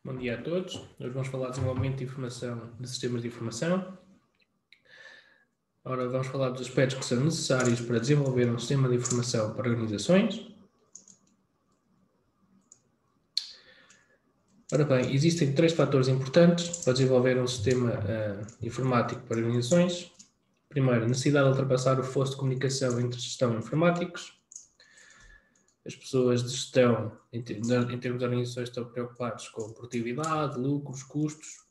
Bom dia a todos. Hoje vamos falar de desenvolvimento de informação de sistemas de informação. Ora, vamos falar dos aspectos que são necessários para desenvolver um sistema de informação para organizações. Ora bem, existem 3 fatores importantes para desenvolver um sistema informático para organizações. Primeiro, a necessidade de ultrapassar o fosso de comunicação entre gestão e informáticos. As pessoas de gestão, em termos de organizações, estão preocupadas com produtividade, lucros, custos,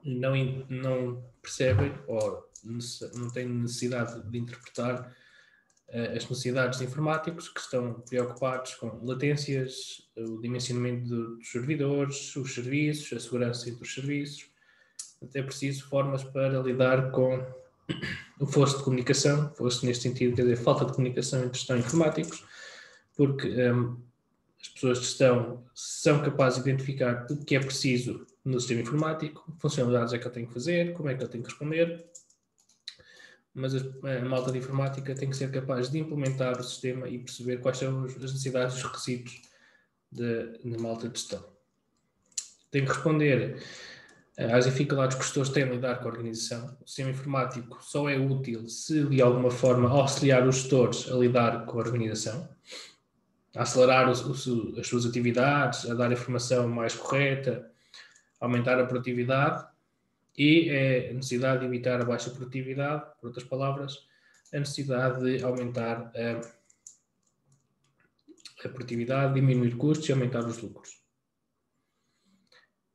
e não percebem ou não têm necessidade de interpretar as necessidades de informáticos, que estão preocupados com latências, o dimensionamento dos servidores, os serviços, a segurança entre os serviços. Até preciso formas para lidar com o fosso de comunicação, fosso neste sentido, quer dizer, falta de comunicação entre gestão e informáticos, porque as pessoas de gestão são capazes de identificar o que é preciso no sistema informático, que funcionalidades é que eu tenho que fazer, como é que eu tenho que responder, mas a malta de informática tem que ser capaz de implementar o sistema e perceber quais são as necessidades e os requisitos da malta de gestão. Tem que responder às dificuldades que os gestores têm a lidar com a organização. O sistema informático só é útil se, de alguma forma, auxiliar os gestores a lidar com a organização, a acelerar as suas atividades, a dar a informação mais correta, aumentar a produtividade e a necessidade de evitar a baixa produtividade, por outras palavras, a necessidade de aumentar a produtividade, diminuir custos e aumentar os lucros.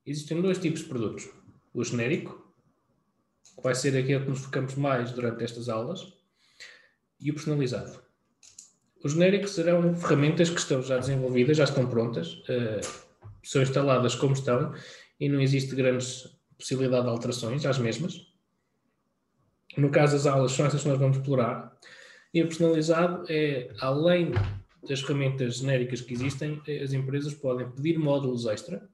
Existem 2 tipos de produtos. O genérico, que vai ser aquele que nos focamos mais durante estas aulas, e o personalizado. O genérico serão ferramentas que estão já desenvolvidas, já estão prontas, são instaladas como estão e não existe grande possibilidade de alterações às mesmas. No caso das aulas, são essas que nós vamos explorar. E o personalizado é, além das ferramentas genéricas que existem, as empresas podem pedir módulos extra,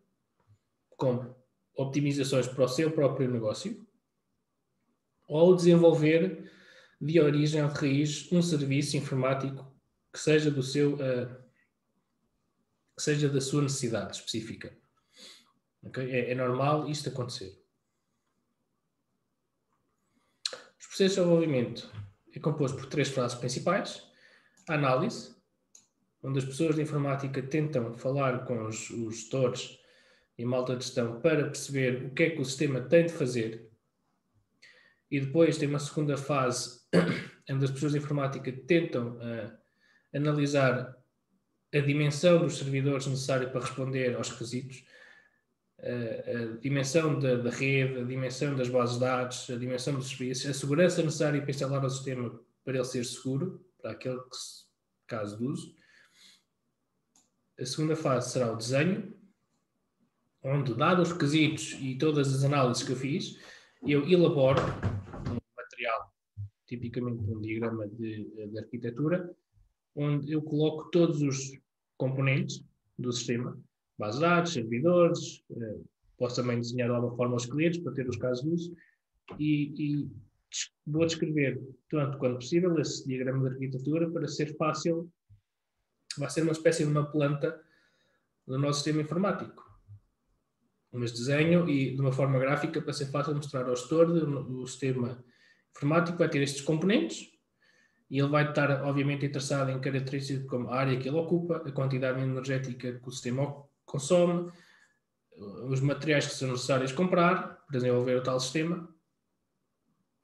como optimizações para o seu próprio negócio, ou desenvolver de origem ou de raiz um serviço informático que seja que seja da sua necessidade específica. Okay? É normal isto acontecer. Os processos de desenvolvimento é composto por 3 fases principais. A análise, onde as pessoas de informática tentam falar com os gestores e malta de gestão para perceber o que é que o sistema tem de fazer. E depois tem uma segunda fase, onde as pessoas de informática tentam analisar a dimensão dos servidores necessária para responder aos requisitos, a dimensão da rede, a dimensão das bases de dados, a dimensão dos serviços, a segurança necessária para instalar o sistema para ele ser seguro, para aquele caso de uso. A segunda fase será o desenho, onde, dados os requisitos e todas as análises que eu fiz, eu elaboro um material, tipicamente um diagrama de arquitetura, onde eu coloco todos os componentes do sistema, bases de dados, servidores, posso também desenhar de alguma forma os clientes para ter os casos de uso, e vou descrever, tanto quanto possível, esse diagrama de arquitetura para ser fácil, vai ser uma espécie de uma planta do nosso sistema informático. Mas desenho e de uma forma gráfica para ser fácil mostrar ao gestor do sistema informático, vai ter estes componentes, e ele vai estar, obviamente, interessado em características como a área que ele ocupa, a quantidade energética que o sistema consome, os materiais que são necessários comprar para desenvolver o tal sistema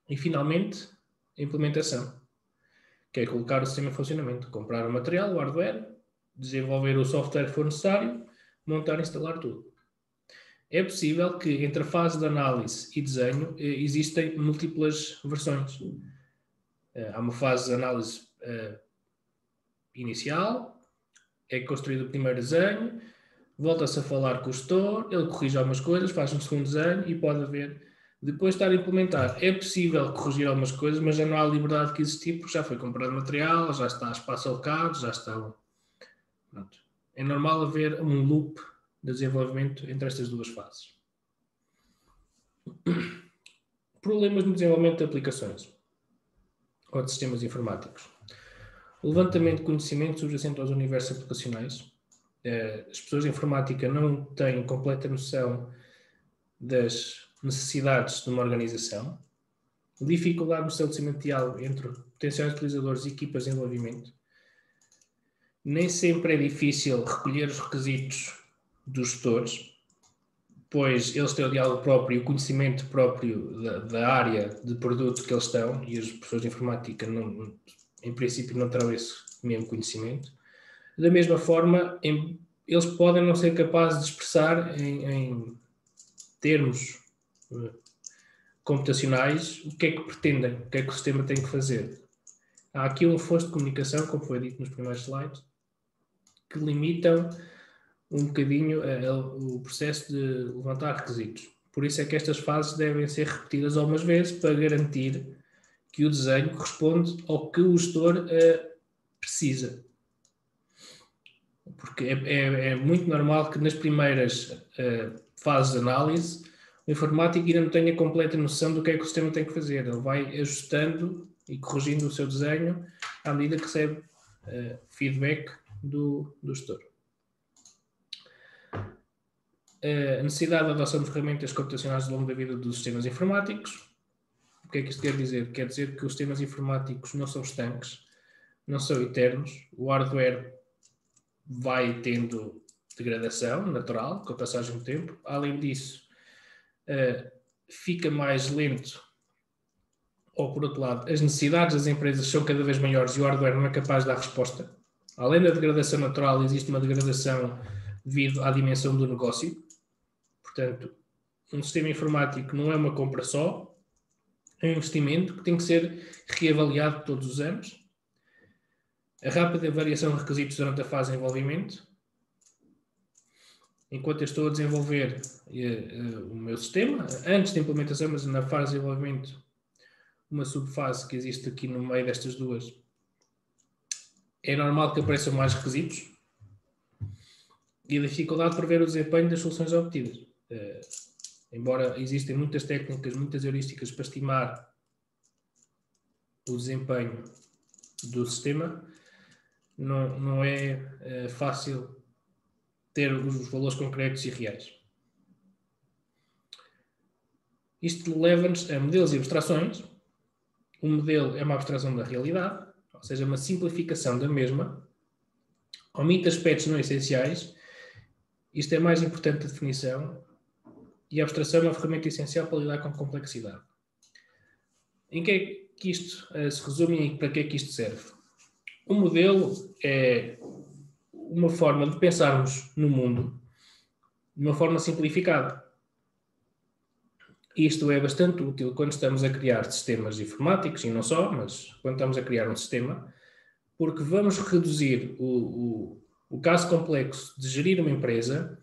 e, finalmente, a implementação, que é colocar o sistema em funcionamento, comprar o material, o hardware, desenvolver o software que for necessário, montar e instalar tudo. É possível que entre a fase de análise e desenho existem múltiplas versões. Há uma fase de análise inicial, é construído o primeiro desenho, volta-se a falar com o gestor, ele corrige algumas coisas, faz um segundo desenho e pode haver, depois de estar a implementar, é possível corrigir algumas coisas, mas já não há liberdade que existir, porque já foi comprado material, já está espaço alocado, já está... Pronto. É normal haver um loop de desenvolvimento entre estas 2 fases. Problemas no desenvolvimento de aplicações ou de sistemas informáticos. O levantamento de conhecimento subjacente aos universos aplicacionais as pessoas de informática não têm completa noção das necessidades de uma organização, dificuldade no estabelecimento de diálogo entre potenciais utilizadores e equipas de desenvolvimento. Nem sempre é difícil recolher os requisitos dos gestores, pois eles têm o diálogo próprio e o conhecimento próprio da área de produto que eles estão, e as pessoas de informática, em princípio, não terão esse mesmo conhecimento. Da mesma forma, eles podem não ser capazes de expressar em termos computacionais o que é que pretendem, o que é que o sistema tem que fazer. Há aqui um fosso de comunicação, como foi dito nos primeiros slides, que limitam um bocadinho o processo de levantar requisitos. Por isso é que estas fases devem ser repetidas algumas vezes para garantir que o desenho corresponde ao que o gestor precisa. Porque é muito normal que nas primeiras fases de análise o informático ainda não tenha completa noção do que é que o sistema tem que fazer. Ele vai ajustando e corrigindo o seu desenho à medida que recebe feedback do gestor. A necessidade de adoção de ferramentas computacionais ao longo da vida dos sistemas informáticos. O que é que isto quer dizer? Quer dizer que os sistemas informáticos não são estanques, não são eternos. O hardware vai tendo degradação natural com a passagem do tempo. Além disso, fica mais lento, ou por outro lado, as necessidades das empresas são cada vez maiores e o hardware não é capaz de dar resposta. Além da degradação natural, existe uma degradação devido à dimensão do negócio. Portanto, um sistema informático não é uma compra só, é um investimento que tem que ser reavaliado todos os anos. A rápida variação de requisitos durante a fase de desenvolvimento. Enquanto eu estou a desenvolver o meu sistema, antes da implementação, mas na fase de desenvolvimento, uma subfase que existe aqui no meio destas duas, é normal que apareçam mais requisitos e a dificuldade de prever o desempenho das soluções obtidas. Embora existem muitas técnicas, muitas heurísticas para estimar o desempenho do sistema, não é fácil ter os valores concretos e reais. Isto leva-nos a modelos e abstrações. O modelo é uma abstração da realidade, ou seja, uma simplificação da mesma, omite aspectos não essenciais. Isto é mais importante da definição, e a abstração é uma ferramenta essencial para lidar com a complexidade. Em que é que isto se resume e para que é que isto serve? O modelo é uma forma de pensarmos no mundo de uma forma simplificada. Isto é bastante útil quando estamos a criar sistemas informáticos, e não só, mas quando estamos a criar um sistema, porque vamos reduzir o caso complexo de gerir uma empresa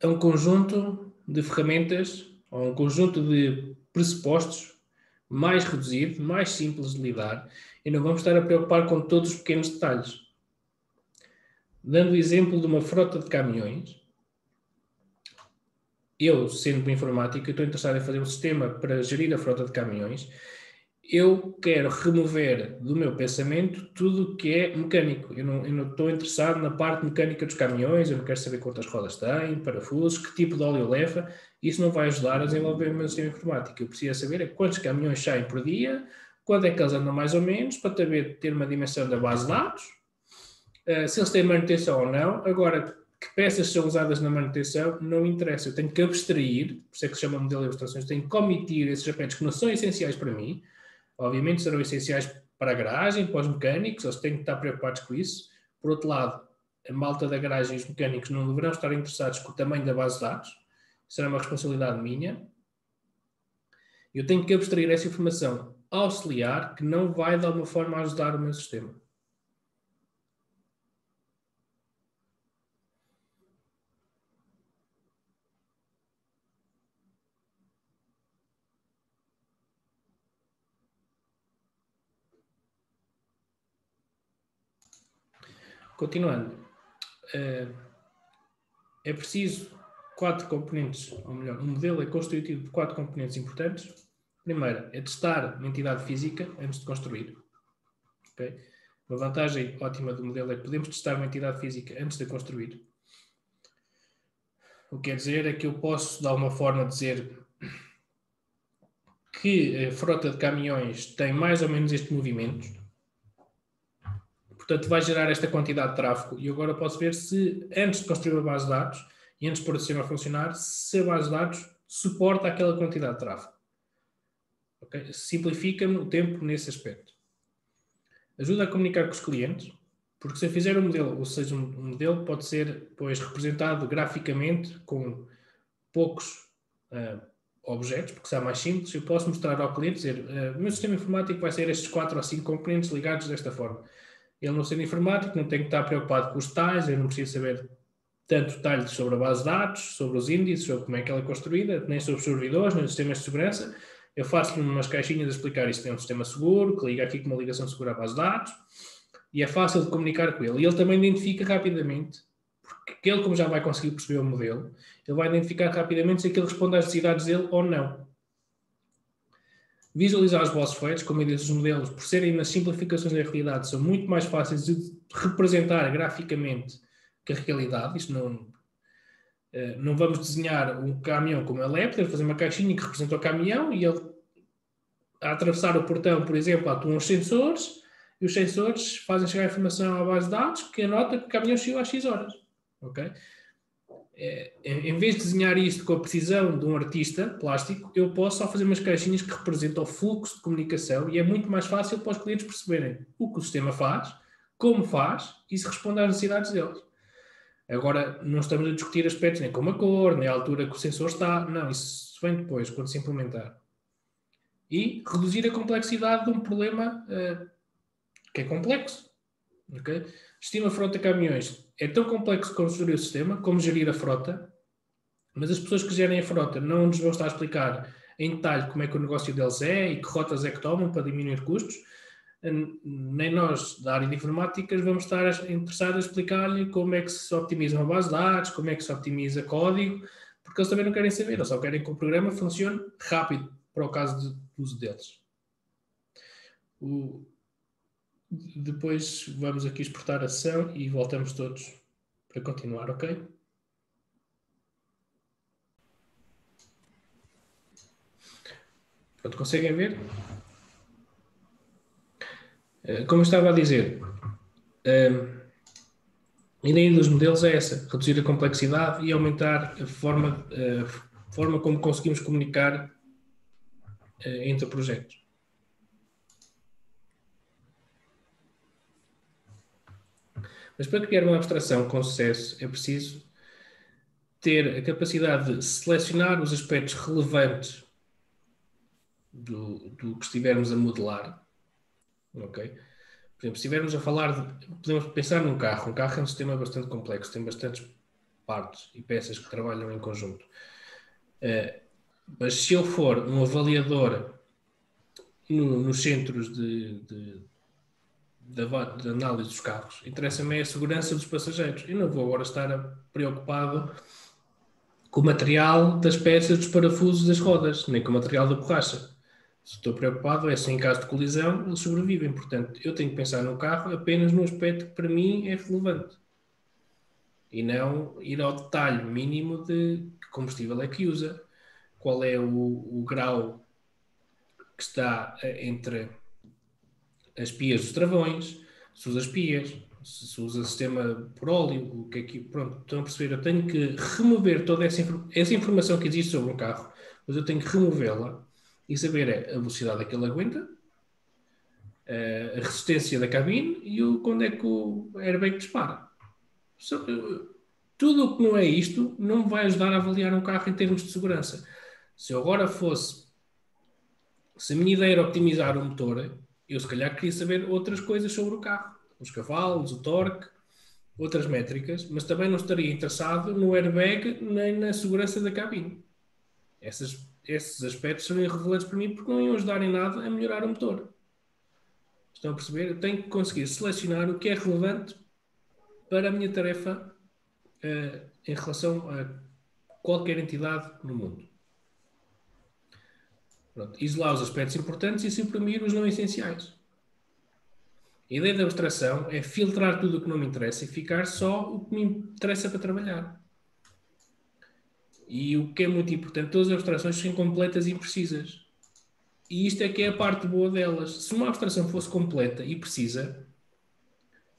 a um conjunto de ferramentas, ou um conjunto de pressupostos mais reduzido, mais simples de lidar, e não vamos estar a preocupar com todos os pequenos detalhes. Dando o exemplo de uma frota de caminhões, eu, sendo informático, estou interessado em fazer um sistema para gerir a frota de caminhões. Eu quero remover do meu pensamento tudo o que é mecânico. Eu não estou interessado na parte mecânica dos caminhões, eu não quero saber quantas rodas têm, parafusos, que tipo de óleo leva. Isso não vai ajudar a desenvolver o meu sistema informático. Eu preciso saber quantos caminhões saem por dia, quando é que eles andam mais ou menos, para ter uma dimensão da base de dados, se eles têm manutenção ou não. Agora, que peças são usadas na manutenção, não interessa. Eu tenho que abstrair, por isso é que se chama modelo de abstrações, tenho que omitir esses aspectos que não são essenciais para mim. Obviamente serão essenciais para a garagem, para os mecânicos, eles têm que estar preocupados com isso. Por outro lado, a malta da garagem e os mecânicos não deverão estar interessados com o tamanho da base de dados. Será uma responsabilidade minha. Eu tenho que abstrair essa informação auxiliar que não vai de alguma forma ajudar o meu sistema. Continuando, é preciso 4 componentes, ou melhor, um modelo é constituído de 4 componentes importantes. Primeiro, é testar uma entidade física antes de construir. Okay? Uma vantagem ótima do modelo é que podemos testar uma entidade física antes de a construir. O que quer dizer é que eu posso, de alguma forma, dizer que a frota de caminhões tem mais ou menos este movimento. Portanto, vai gerar esta quantidade de tráfego. E agora posso ver se, antes de construir uma base de dados e antes de pôr o sistema a funcionar, se a base de dados suporta aquela quantidade de tráfego. Okay? Simplifica-me o tempo nesse aspecto. Ajuda a comunicar com os clientes, porque se eu fizer um modelo, ou seja, um modelo pode ser depois representado graficamente com poucos objetos, porque se é mais simples, eu posso mostrar ao cliente, dizer, o meu sistema informático vai ser estes 4 ou 5 componentes ligados desta forma. Ele não sendo informático, não tem que estar preocupado com os detalhes, eu não preciso saber tanto detalhes sobre a base de dados, sobre os índices, sobre como é que ela é construída, nem sobre os servidores, nem os sistemas de segurança. Eu faço-lhe umas caixinhas a explicar isto é um sistema seguro, que liga aqui com uma ligação segura à base de dados, e é fácil de comunicar com ele. E ele também identifica rapidamente, porque ele, como já vai conseguir perceber o modelo, ele vai identificar rapidamente se aquilo responde às necessidades dele ou não. Visualizar os vossos feitos, como eu disse, os modelos, por serem nas simplificações da realidade, são muito mais fáceis de representar graficamente que a realidade. Isto não vamos desenhar um caminhão como ele é, podemos fazer uma caixinha que representa o caminhão e ele, a atravessar o portão, por exemplo, atuam os sensores e os sensores fazem chegar a informação à base de dados que anota que o caminhão chegou às X horas. Okay? Em vez de desenhar isto com a precisão de um artista plástico, eu posso só fazer umas caixinhas que representam o fluxo de comunicação e é muito mais fácil para os clientes perceberem o que o sistema faz, como faz e se responde às necessidades deles. Agora, não estamos a discutir aspectos nem como a cor, nem a altura que o sensor está. Não, isso vem depois, quando se implementar. E reduzir a complexidade de um problema que é complexo. Okay? Gestir uma frota de caminhões é tão complexo como gerir o sistema, como gerir a frota, mas as pessoas que gerem a frota não nos vão estar a explicar em detalhe como é que o negócio deles é e que rotas é que tomam para diminuir custos. Nem nós, da área de informática, vamos estar interessados a explicar-lhe como é que se optimiza uma base de dados, como é que se optimiza código, porque eles também não querem saber, eles só querem que o programa funcione rápido para o caso de uso deles. Depois vamos aqui exportar a sessão e voltamos todos para continuar, ok? Pronto, conseguem ver? Como eu estava a dizer, a ideia dos modelos é essa, reduzir a complexidade e aumentar a forma como conseguimos comunicar entre projetos. Mas para criar uma abstração com sucesso é preciso ter a capacidade de selecionar os aspectos relevantes do que estivermos a modelar. Ok? Por exemplo, se estivermos a falar podemos pensar num carro. Um carro é um sistema bastante complexo, tem bastantes partes e peças que trabalham em conjunto. Mas se eu for um avaliador nos centros de análise dos carros, interessa-me a segurança dos passageiros. Eu não vou agora estar preocupado com o material das peças dos parafusos das rodas, nem com o material da borracha. Se estou preocupado é se em caso de colisão eles sobrevivem. Portanto, eu tenho que pensar no carro apenas no aspecto que para mim é relevante. E não ir ao detalhe mínimo de que combustível é que usa, qual é o grau que está entre as pias dos travões, se usa as pias, se usa sistema por óleo, o que é que... Pronto, estão a perceber? Eu tenho que remover toda essa informação que existe sobre o carro, mas eu tenho que removê-la e saber a velocidade que ele aguenta, a resistência da cabine e quando é que o airbag dispara. Tudo o que não é isto não me vai ajudar a avaliar um carro em termos de segurança. Se eu agora fosse... Se a minha ideia era optimizar o motor, eu se calhar queria saber outras coisas sobre o carro. Os cavalos, o torque, outras métricas, mas também não estaria interessado no airbag nem na segurança da cabine. Esses aspectos são irrelevantes para mim porque não iam ajudar em nada a melhorar o motor. Estão a perceber? Eu tenho que conseguir selecionar o que é relevante para a minha tarefa em relação a qualquer entidade no mundo. Pronto. Isolar os aspectos importantes e suprimir os não essenciais. ideia da abstração é filtrar tudo o que não me interessa e ficar só o que me interessa para trabalhar. E o que é muito importante, todas as abstrações são completas e precisas. E isto é que é a parte boa delas. Se uma abstração fosse completa e precisa,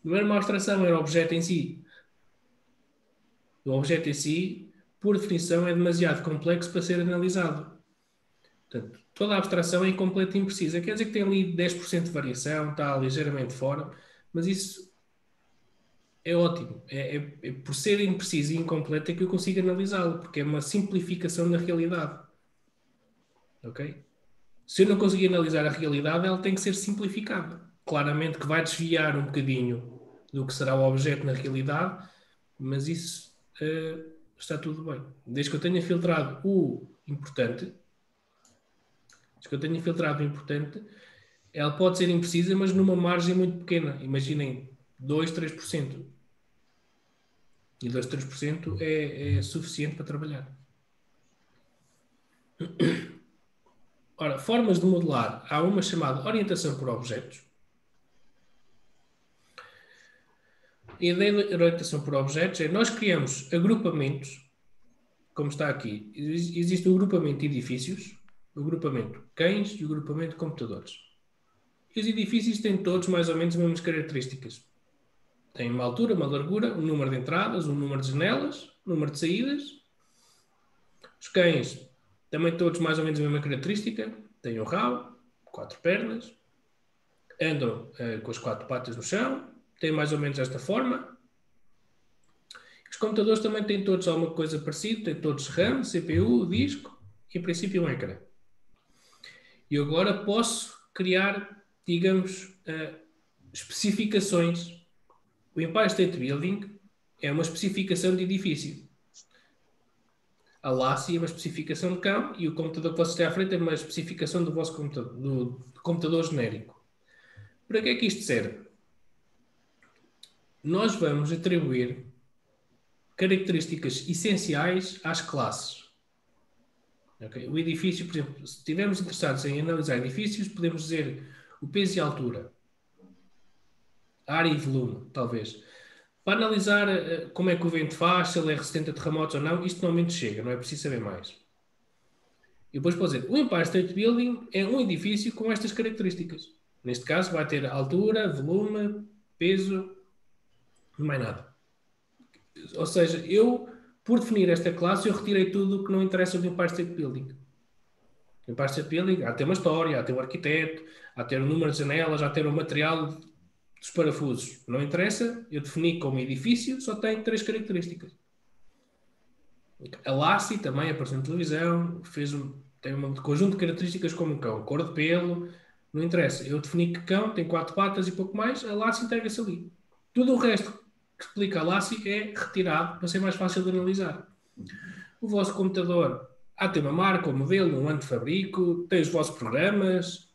não era uma abstração, era o objeto em si. O objeto em si, por definição, é demasiado complexo para ser analisado. Portanto, toda a abstração é incompleta e imprecisa. Quer dizer que tem ali 10% de variação, está ligeiramente fora, mas isso é ótimo. É por ser impreciso e incompleto é que eu consigo analisá-lo, porque é uma simplificação da realidade. Ok? Se eu não conseguir analisar a realidade, ela tem que ser simplificada. Claramente que vai desviar um bocadinho do que será o objeto na realidade, mas isso está tudo bem. Desde que eu tenha filtrado o importante, ela pode ser imprecisa, mas numa margem muito pequena. Imaginem 2, 3%. E 2, 3% é suficiente para trabalhar. Ora, formas de modelar. Há uma chamada orientação por objetos. A ideia de orientação por objetos é nós criamos agrupamentos, como está aqui. Existe o agrupamento de edifícios, o agrupamento cães e o agrupamento de computadores. E os edifícios têm todos mais ou menos as mesmas características. Têm uma altura, uma largura, um número de entradas, um número de janelas, um número de saídas. Os cães também todos mais ou menos a mesma característica. Têm um rabo, 4 pernas, andam com as 4 patas no chão, têm mais ou menos esta forma. Os computadores também têm todos alguma coisa parecida, têm todos RAM, CPU, disco e, em princípio, um ecrã. E agora posso criar, digamos, especificações. O Empire State Building é uma especificação de edifício. A Lassie é uma especificação de cão e o computador que vocês têm à frente é uma especificação do vosso computador, do computador genérico. Para que é que isto serve? Nós vamos atribuir características essenciais às classes. Okay? O edifício, por exemplo, se estivermos interessados em analisar edifícios, podemos dizer o peso e a altura, área e volume, talvez. Para analisar como é que o vento faz, se ele é resistente a terremotos ou não, isto normalmente chega, não é preciso saber mais. E depois pode dizer, o Empire State Building é um edifício com estas características. Neste caso vai ter altura, volume, peso, mais nada. Ou seja, eu, por definir esta classe, eu retirei tudo o que não interessa do Empire State Building. O Empire State Building, há de ter uma história, há de ter um arquiteto, há de ter o número de janelas, há de ter o material dos parafusos. Não interessa, eu defini como edifício, só tem 3 características. A Lassie também apareceu na televisão, tem um conjunto de características como um cão, cor de pelo, não interessa. Eu defini que cão tem 4 patas e pouco mais, a Lassie integra-se ali. Tudo o resto que explica a Lassie é retirado para ser mais fácil de analisar. O vosso computador tem uma marca, um modelo, um ano de fabrico, tem os vossos programas,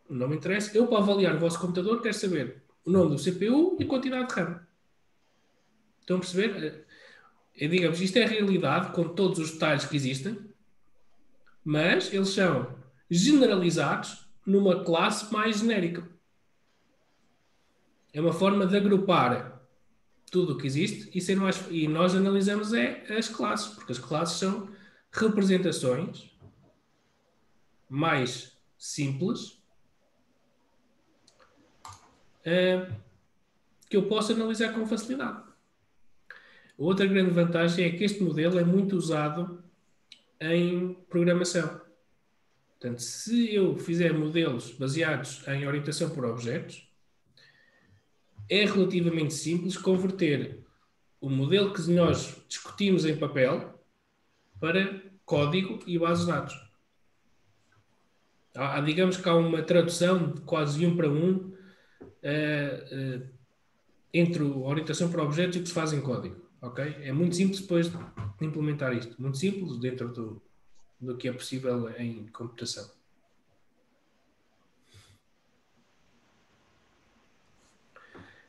não me interessa. Eu, para avaliar o vosso computador, quero saber o nome do CPU e a quantidade de RAM. Estão a perceber? Digamos, isto é a realidade com todos os detalhes que existem, mas eles são generalizados numa classe mais genérica. É uma forma de agrupar tudo o que existe e nós analisamos as classes, porque as classes são representações mais simples que eu posso analisar com facilidade. Outra grande vantagem é que este modelo é muito usado em programação. Portanto, se eu fizer modelos baseados em orientação por objetos, é relativamente simples converter o modelo que nós discutimos em papel para código e bases de dados. Digamos que há uma tradução de quase 1 para 1 entre a orientação por objetos e o que se faz em código. Okay? É muito simples depois de implementar isto. Muito simples dentro do que é possível em computação.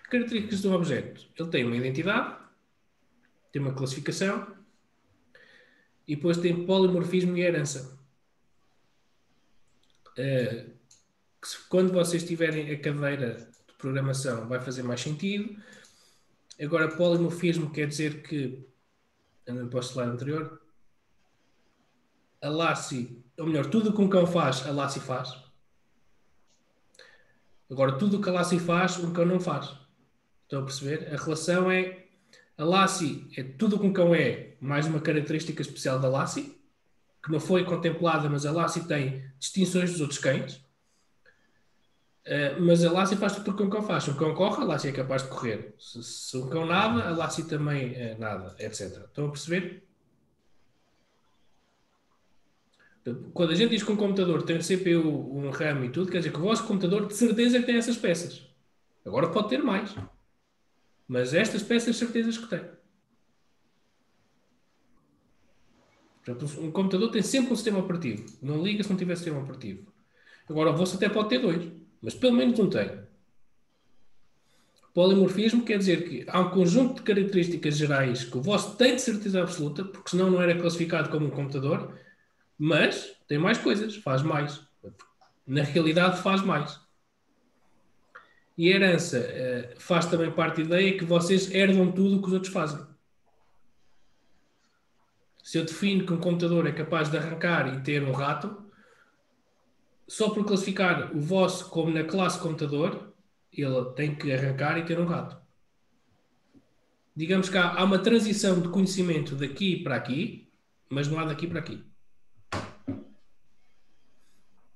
Características do objeto. Ele tem uma identidade, tem uma classificação e depois tem polimorfismo e herança. Quando vocês tiverem a cadeira de programação vai fazer mais sentido. Agora, polimorfismo quer dizer que, não posso falar anterior, a Lassie, ou melhor, tudo o que um cão faz, a Lassie faz. Agora, tudo o que a Lassie faz, um cão não faz. Estão a perceber? A relação é, a Lassie é tudo o que um cão é, mais uma característica especial da Lassie, que não foi contemplada, mas a Lassie tem distinções dos outros cães. Mas a Lassie faz tudo o que um cão faz. Se um cão corre, a Lassie é capaz de correr. Se um cão nada, a Lassie também nada, etc. Estão a perceber? Quando a gente diz que um computador tem CPU, um RAM e tudo, quer dizer que o vosso computador de certeza que tem essas peças. Agora pode ter mais. Mas estas peças, certezas que tem. Por exemplo, um computador tem sempre um sistema operativo. Não liga se não tiver sistema operativo. Agora, o vosso até pode ter dois. Mas pelo menos um tem. Polimorfismo quer dizer que há um conjunto de características gerais que o vosso tem de certeza absoluta, porque senão não era classificado como um computador, mas tem mais coisas, faz mais. Na realidade, faz mais. E a herança faz também parte da ideia que vocês herdam tudo o que os outros fazem. Se eu defino que um computador é capaz de arrancar e ter um rato, só por classificar o vosso como na classe computador, ele tem que arrancar e ter um rato. Digamos que há uma transição de conhecimento daqui para aqui, mas não há daqui para aqui.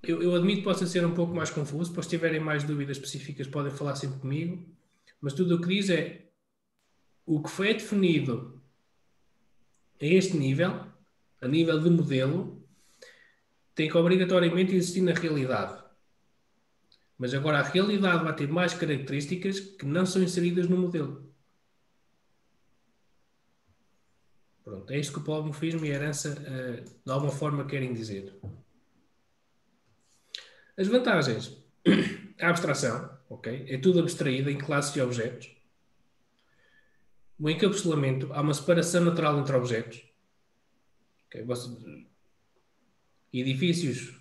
Eu admito que possa ser um pouco mais confuso, pois se tiverem mais dúvidas específicas podem falar sempre comigo, mas tudo o que diz é o que foi definido a este nível, a nível de modelo, tem que obrigatoriamente existir na realidade. Mas agora a realidade vai ter mais características que não são inseridas no modelo. Pronto, é isto que o polimorfismo e a herança de alguma forma querem dizer. As vantagens. A abstração, ok? É tudo abstraído em classes e objetos. O encapsulamento, há uma separação natural entre objetos. Okay? Edifícios,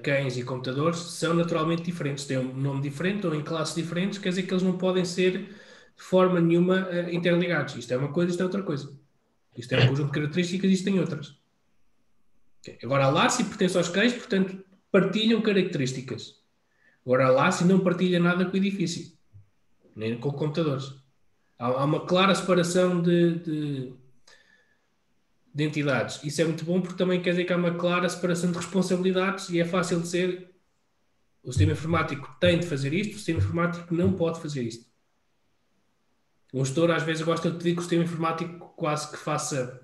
cães e computadores são naturalmente diferentes, têm um nome diferente, estão em classes diferentes, quer dizer que eles não podem ser de forma nenhuma interligados. Isto é uma coisa, isto é outra coisa. Isto é um conjunto de características, isto tem outras. Okay. Agora, a Lassie pertence aos cães, portanto, partilham características. Agora, a Lassie não partilha nada com o edifício, nem com computadores. Há uma clara separação de entidades. Isso é muito bom porque também quer dizer que há uma clara separação de responsabilidades e é fácil de ser. O sistema informático tem de fazer isto, o sistema informático não pode fazer isto. Um gestor às vezes gosta de pedir que o sistema informático quase que faça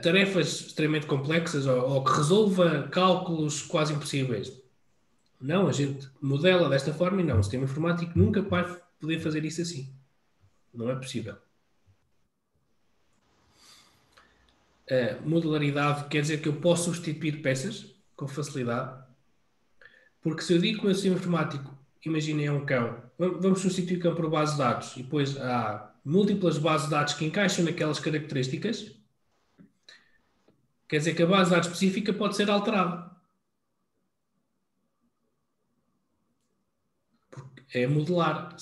tarefas extremamente complexas ou que resolva cálculos quase impossíveis. Não, a gente modela desta forma e não. O sistema informático nunca vai poder fazer isso assim. Não é possível. Modularidade quer dizer que eu posso substituir peças com facilidade. Porque se eu digo que o meu sistema informático, imaginem, é um cão, vamos substituir o cão por base de dados e depois há múltiplas bases de dados que encaixam naquelas características, quer dizer que a base de dados específica pode ser alterada. É modelar.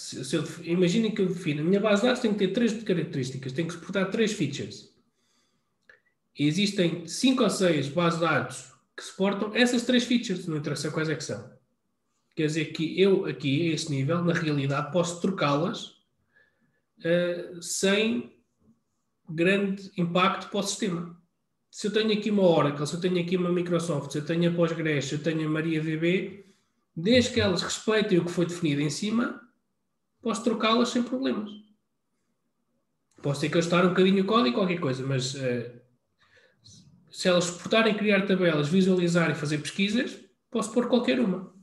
Imaginem que eu defino, a minha base de dados tem que ter 3 características, tem que suportar 3 features. E existem 5 ou 6 bases de dados que suportam essas 3 features, não interessa quais é que são. Quer dizer que eu aqui, a este nível, na realidade, posso trocá-las sem grande impacto para o sistema. Se eu tenho aqui uma Oracle, se eu tenho aqui uma Microsoft, se eu tenho a Postgres, se eu tenho a MariaDB, desde que elas respeitem o que foi definido em cima, posso trocá-las sem problemas. Posso ter que ajustar um bocadinho o código, qualquer coisa, mas se elas suportarem criar tabelas, visualizar e fazer pesquisas, posso pôr qualquer uma.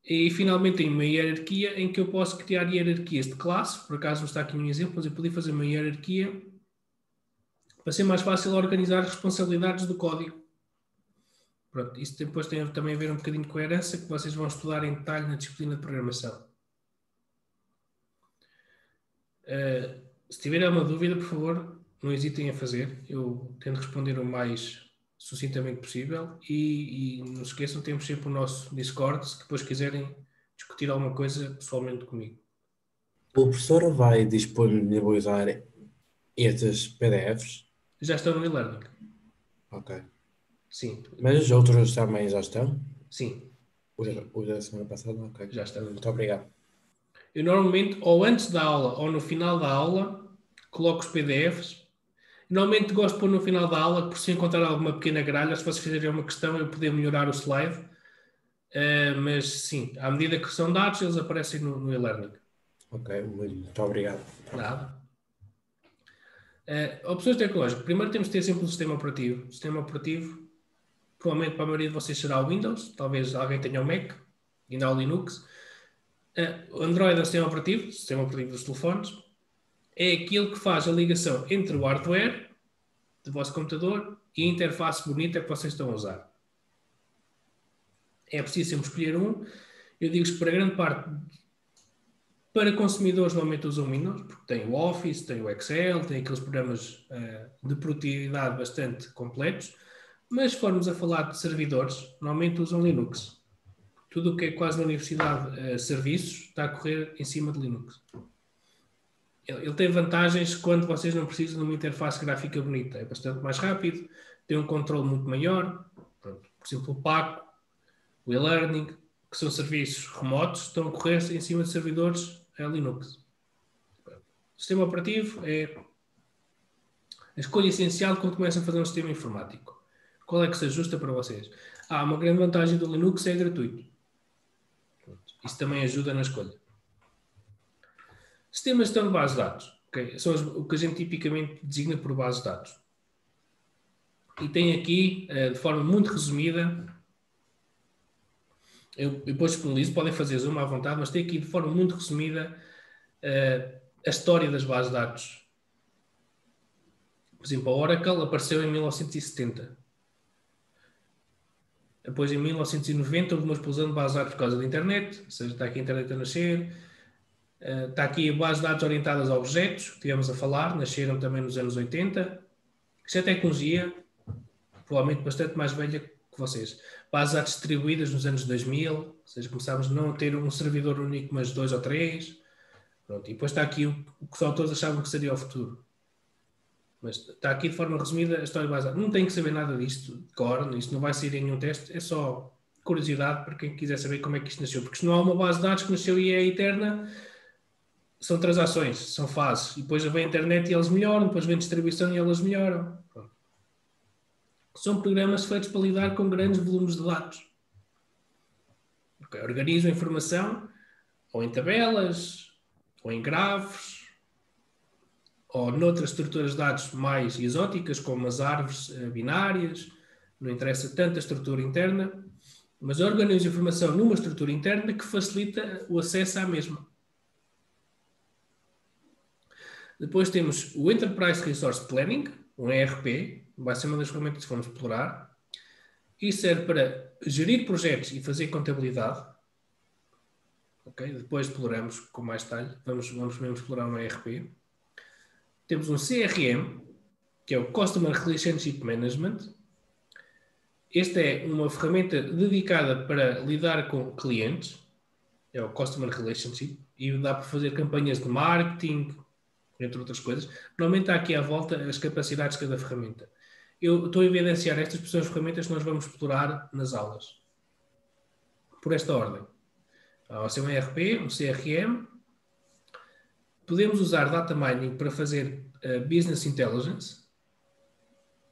E finalmente tenho uma hierarquia em que eu posso criar hierarquias de classe. Por acaso não está aqui um exemplo, mas eu podia fazer uma hierarquia para ser mais fácil organizar as responsabilidades do código. Pronto, isso depois tem também a ver um bocadinho com a herança, que vocês vão estudar em detalhe na disciplina de programação. Se tiverem alguma dúvida, por favor, não hesitem a fazer. Eu tento responder o mais sucintamente possível e não se esqueçam, temos sempre o nosso Discord, se depois quiserem discutir alguma coisa pessoalmente comigo. O professor vai disponibilizar estes PDFs? Já estão no e-learning? Ok. Sim, Mas os outros também já estão? sim, sim, O da semana passada? Ok. já estão. Muito obrigado. Eu normalmente, ou antes da aula ou no final da aula, coloco os PDFs. Normalmente gosto de pôr no final da aula, por se encontrar alguma pequena gralha, se vocês fizerem uma questão, eu poder melhorar o slide. Mas sim, à medida que são dados, eles aparecem no e-learning. Ok, muito obrigado. Nada. Opções tecnológicas. Primeiro temos de ter sempre um sistema operativo. O sistema operativo, provavelmente para a maioria de vocês será o Windows, talvez alguém tenha o Mac, ainda há o Linux. O Android é o sistema operativo dos telefones. É aquilo que faz a ligação entre o hardware do vosso computador e a interface bonita que vocês estão a usar. É preciso sempre escolher um. Eu digo que para grande parte, para consumidores normalmente usam Windows, porque tem o Office, tem o Excel, tem aqueles programas de produtividade bastante completos, mas se formos a falar de servidores, normalmente usam Linux. Tudo o que é quase na universidade serviços está a correr em cima de Linux. Ele tem vantagens quando vocês não precisam de uma interface gráfica bonita. É bastante mais rápido, tem um controle muito maior. Pronto. Por exemplo, o Paco, o e-learning, que são serviços remotos, estão a correr em cima de servidores Linux. O sistema operativo é a escolha essencial quando começam a fazer um sistema informático. Qual é que se ajusta para vocês? Uma grande vantagem do Linux é gratuito. Isso também ajuda na escolha. Sistemas de base de dados. Okay? São o que a gente tipicamente designa por base de dados. E tem aqui, de forma muito resumida, eu depois disponibilizo, podem fazer zoom à vontade, mas tem aqui de forma muito resumida a história das bases de dados. Por exemplo, a Oracle apareceu em 1970. Depois, em 1990, houve uma explosão de bases de dados por causa da internet, ou seja, está aqui a internet a nascer. Está aqui a base de dados orientadas a objetos, que estivemos a falar, nasceram também nos anos 80. Isto é tecnologia, provavelmente bastante mais velha que vocês. Bases de dados distribuídas nos anos 2000, ou seja, começámos a não ter um servidor único, mas 2 ou 3. Pronto. E depois está aqui o que os autores achavam que seria o futuro. Mas está aqui de forma resumida a história de base de dados. Não tem que saber nada disto de cor, isto não vai sair em nenhum teste, é só curiosidade para quem quiser saber como é que isto nasceu. Porque se não há uma base de dados que nasceu e é eterna, são transações, são fases. E depois vem a internet e eles melhoram, depois vem a distribuição e eles melhoram. Pronto. São programas feitos para lidar com grandes volumes de dados. Okay. Organizam a informação ou em tabelas, ou em grafos, ou noutras estruturas de dados mais exóticas, como as árvores binárias. Não interessa tanto a estrutura interna, mas organiza a informação numa estrutura interna que facilita o acesso à mesma. Depois temos o Enterprise Resource Planning, um ERP, vai ser uma das ferramentas que vamos explorar. Isso serve para gerir projetos e fazer contabilidade. Okay? Depois exploramos com mais detalhe. Vamos mesmo explorar um ERP. Temos um CRM, que é o Customer Relationship Management. Esta é uma ferramenta dedicada para lidar com clientes. É o Customer Relationship. E dá para fazer campanhas de marketing, entre outras coisas. Normalmente há aqui à volta as capacidades de cada ferramenta. Eu estou a evidenciar estas pessoas ferramentas que nós vamos explorar nas aulas. Por esta ordem. Há um ERP, um CRM. Podemos usar data mining para fazer business intelligence.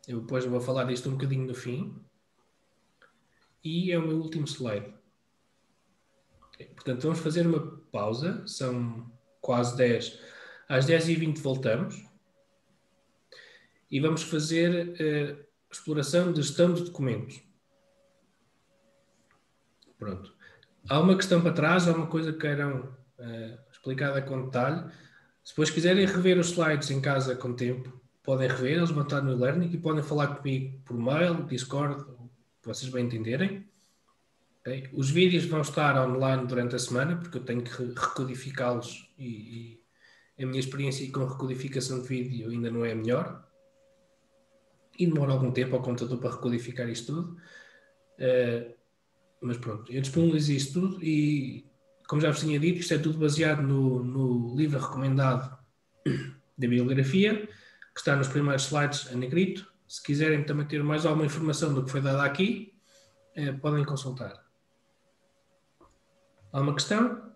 Eu depois vou falar disto um bocadinho no fim. E é o meu último slide. Okay. Portanto, vamos fazer uma pausa. São quase 10. Às 10h20 voltamos. E vamos fazer exploração de gestão de documentos. Pronto. Há uma questão para trás, há uma coisa que queiram explicada com detalhe. Se depois quiserem rever os slides em casa com tempo, podem rever, eles vão estar no e-learning e podem falar comigo por mail, Discord, o que vocês bem entenderem. Okay? Os vídeos vão estar online durante a semana, porque eu tenho que recodificá-los e a minha experiência com recodificação de vídeo ainda não é a melhor. e demora algum tempo ao computador para recodificar isto tudo. Mas pronto, eu disponibilizo isto tudo e, como já vos tinha dito, isto é tudo baseado no livro recomendado da bibliografia, que está nos primeiros slides a negrito. Se quiserem também ter mais alguma informação do que foi dada aqui, podem consultar. Há uma questão?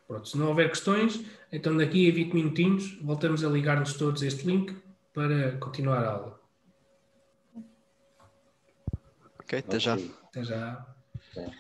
Pronto, se não houver questões, então daqui a 20 minutinhos voltamos a ligar-nos todos a este link para continuar a aula. Ok, até já. Até já. É.